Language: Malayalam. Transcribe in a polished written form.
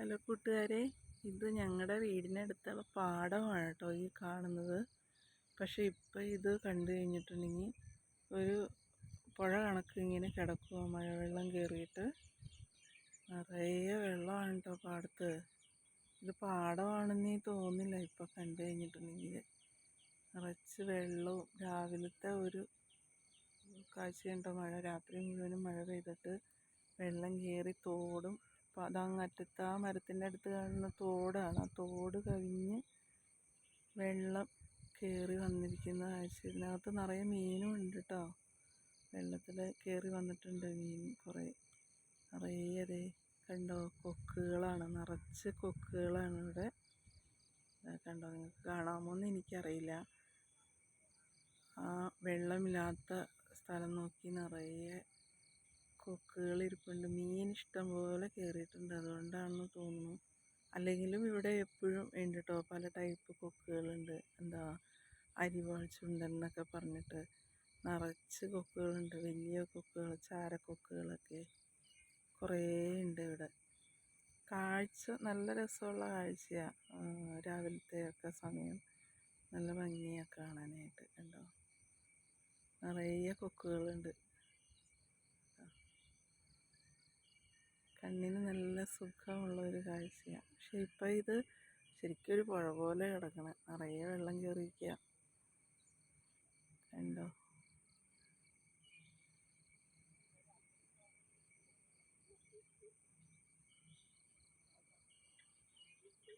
ഹലോ കൂട്ടുകാരെ, ഇത് ഞങ്ങളുടെ വീടിനടുത്തുള്ള പാടമാണ് കേട്ടോ ഈ കാണുന്നത്. പക്ഷേ ഇപ്പോൾ ഇത് കണ്ടു കഴിഞ്ഞിട്ടുണ്ടെങ്കിൽ ഒരു പുഴ കണക്ക് ഇങ്ങനെ കിടക്കുക. മഴവെള്ളം കയറിയിട്ട് നിറയെ വെള്ളമാണ് കേട്ടോ പാടത്ത്. ഇത് പാടമാണെന്നേ തോന്നില്ല ഇപ്പോൾ കണ്ടു കഴിഞ്ഞിട്ടുണ്ടെങ്കിൽ. നിറച്ച് വെള്ളവും രാവിലത്തെ ഒരു കാഴ്ചയുണ്ടോ. മഴ രാത്രി മുഴുവനും മഴ പെയ്തിട്ട് വെള്ളം കയറി തോടും അതങ്ങറ്റത്ത് ആ മരത്തിൻ്റെ അടുത്ത് കാണുന്ന തോടാണ്. ആ തോട് കവിഞ്ഞ് വെള്ളം കയറി വന്നിരിക്കുന്ന കാഴ്ച. ഇതിനകത്ത് നിറയെ മീനും ഉണ്ട് കേട്ടോ. വെള്ളത്തിൽ കയറി വന്നിട്ടുണ്ട് മീൻ കുറേ. നിറയെ കണ്ടോ, കൊക്കുകളാണ്, നിറച്ച് കൊക്കുകളാണ് ഇവിടെ. കണ്ടോ, നിങ്ങൾക്ക് കാണാമോ എന്ന് എനിക്കറിയില്ല. ആ വെള്ളമില്ലാത്ത സ്ഥലം നോക്കി നിറയെ കൊക്കുകൾ ഇരിപ്പുണ്ട്. മീൻ ഇഷ്ടം പോലെ കയറിയിട്ടുണ്ട്, അതുകൊണ്ടാണെന്ന് തോന്നുന്നു. അല്ലെങ്കിലും ഇവിടെ എപ്പോഴും ഉണ്ട് കേട്ടോ, പല ടൈപ്പ് കൊക്കുകളുണ്ട്. എന്താ അരിവാൾ ചുണ്ടൻ എന്നൊക്കെ പറഞ്ഞിട്ട് നിറച്ച് കൊക്കുകളുണ്ട്. വലിയ കൊക്കുകൾ, ചാരക്കൊക്കുകളൊക്കെ കുറേ ഉണ്ട് ഇവിടെ. കാഴ്ച നല്ല രസമുള്ള കാഴ്ചയാണ്. രാവിലത്തെയൊക്കെ സമയം നല്ല ഭംഗിയാണ് കാണാനായിട്ട്. കണ്ടോ, നിറയെ കൊക്കുകളുണ്ട്. കണ്ണിന് നല്ല സുഖമുള്ളൊരു കാഴ്ചയാണ്. പക്ഷേ ഇപ്പം ഇത് ശരിക്കും ഒരു പുഴ പോലെ കിടക്കണം. നിറയെ വെള്ളം കയറിയിരിക്കുക. കണ്ടോ.